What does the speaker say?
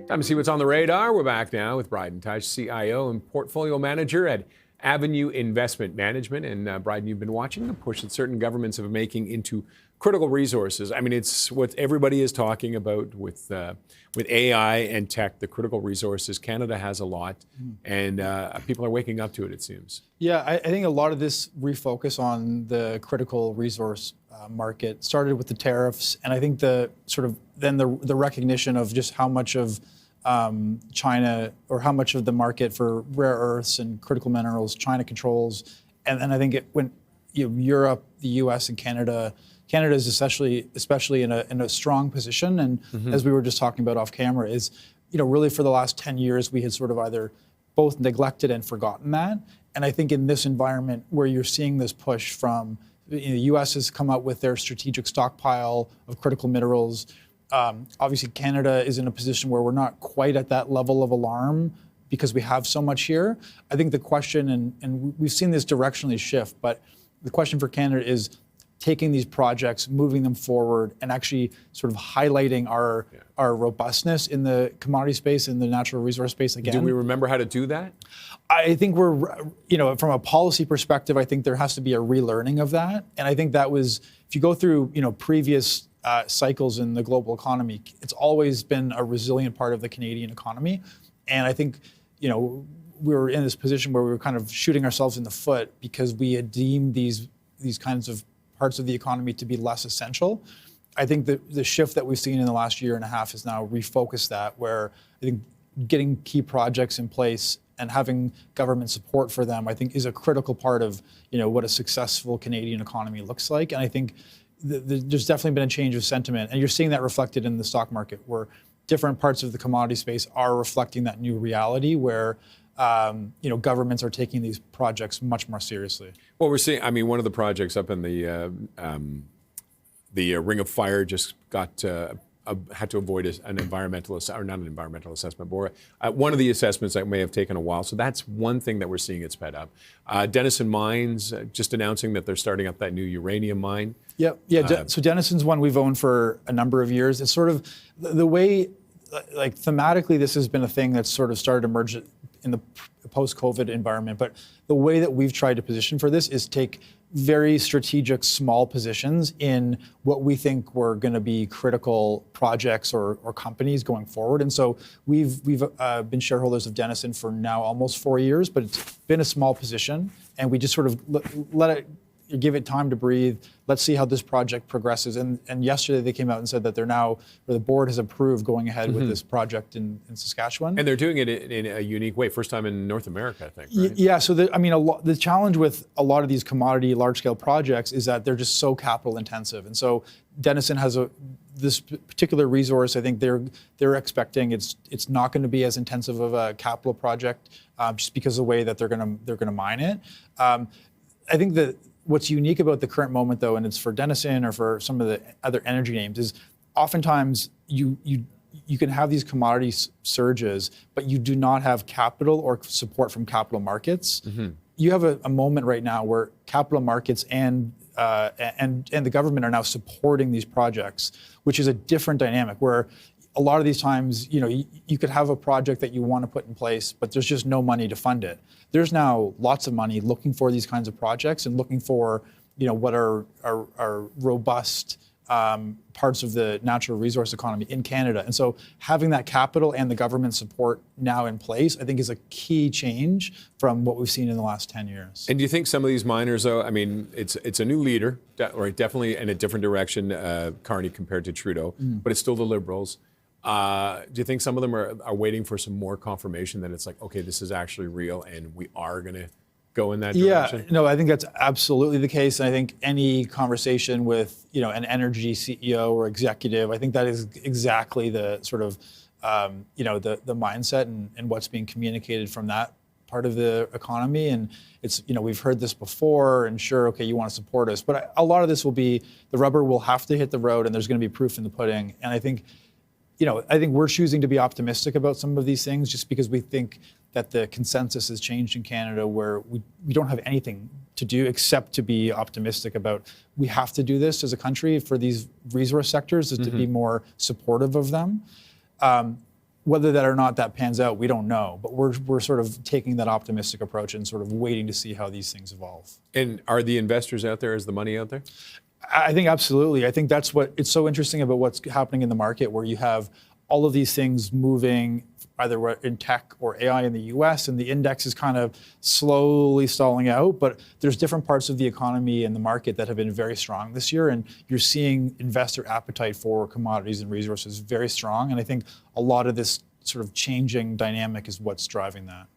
Time to see what's on the radar. We're back now with Bryden Teich, CIO and Portfolio Manager at Avenue Investment Management. And Bryden, you've been watching the push that certain governments are making into critical resources. I mean, it's what everybody is talking about with AI and tech, the critical resources. Canada has a lot, and people are waking up to it, it seems. Yeah, I think a lot of this refocus on the critical resource market started with the tariffs, and I think the recognition of just how much of China, or how much of the market for rare earths and critical minerals China controls, and I think it went, Europe, the U.S. and Canada is especially in a strong position, and as we were just talking about off camera, is really for the last 10 years we had sort of either both neglected and forgotten that, and I think in this environment where you're seeing this push from the U.S. has come out with their strategic stockpile of critical minerals. Obviously, Canada is in a position where we're not quite at that level of alarm because we have so much here. I think the question, and we've seen this directionally shift, but the question for Canada is taking these projects, moving them forward, and actually sort of highlighting our robustness in the commodity space, in the natural resource space again. Do we remember how to do that? I think we're, from a policy perspective, I think there has to be a relearning of that. And I think that was, if you go through, previous cycles in the global economy, it's always been a resilient part of the Canadian economy. And I think, we were in this position where we were kind of shooting ourselves in the foot because we had deemed these kinds of parts of the economy to be less essential. I think the shift that we've seen in the last year and a half has now refocused that, where I think getting key projects in place and having government support for them, I think, is a critical part of what a successful Canadian economy looks like. And I think there's definitely been a change of sentiment, and you're seeing that reflected in the stock market, where different parts of the commodity space are reflecting that new reality, where governments are taking these projects much more seriously. Well, we're seeing. I mean, one of the projects up in the Ring of Fire just got had to avoid an environmental or not an environmental assessment, but one of the assessments that may have taken a while. So that's one thing that we're seeing it sped up. Denison Mines just announcing that they're starting up that new uranium mine. So Denison's one we've owned for a number of years. It's sort of the way, like thematically, this has been a thing that's sort of started to emerge in the post-COVID environment. But the way that we've tried to position for this is take very strategic small positions in what we think were going to be critical projects or companies going forward. And so we've been shareholders of Denison for now almost 4 years, but it's been a small position, and we just sort of let it give it time to breathe. Let's see how this project progresses. And yesterday they came out and said that the board has approved going ahead with this project in Saskatchewan. And they're doing it in a unique way. First time in North America, I think. Right? Yeah. So the challenge with a lot of these commodity large-scale projects is that they're just so capital intensive. And so Denison has this particular resource. I think they're expecting it's not going to be as intensive of a capital project just because of the way that they're going to mine it. I think that what's unique about the current moment, though, and it's for Denison or for some of the other energy names, is oftentimes you can have these commodity surges, but you do not have capital or support from capital markets. You have a moment right now where capital markets and the government are now supporting these projects, which is a different dynamic, where a lot of these times, you could have a project that you want to put in place, but there's just no money to fund it. There's now lots of money looking for these kinds of projects and looking for, what are robust parts of the natural resource economy in Canada. And so having that capital and the government support now in place, I think, is a key change from what we've seen in the last 10 years. And do you think some of these miners, though, I mean, it's a new leader, right? Definitely in a different direction, Carney compared to Trudeau, but it's still the Liberals. Do you think some of them are waiting for some more confirmation that it's like, okay, this is actually real and we are going to go in that direction? Yeah, no, I think that's absolutely the case. And I think any conversation with, an energy CEO or executive, I think that is exactly the sort of, the mindset and what's being communicated from that part of the economy. And it's, we've heard this before, and sure, okay, you want to support us. But a lot of this will be, the rubber will have to hit the road, and there's going to be proof in the pudding. And I think we're choosing to be optimistic about some of these things just because we think that the consensus has changed in Canada, where we don't have anything to do except to be optimistic about, we have to do this as a country for these resource sectors, is to be more supportive of them. whether that or not that pans out, we don't know. But we're sort of taking that optimistic approach and sort of waiting to see how these things evolve. And are the investors out there? Is the money out there? I think absolutely. I think that's what it's so interesting about what's happening in the market, where you have all of these things moving either in tech or AI in the US, and the index is kind of slowly stalling out. But there's different parts of the economy and the market that have been very strong this year, and you're seeing investor appetite for commodities and resources very strong. And I think a lot of this sort of changing dynamic is what's driving that.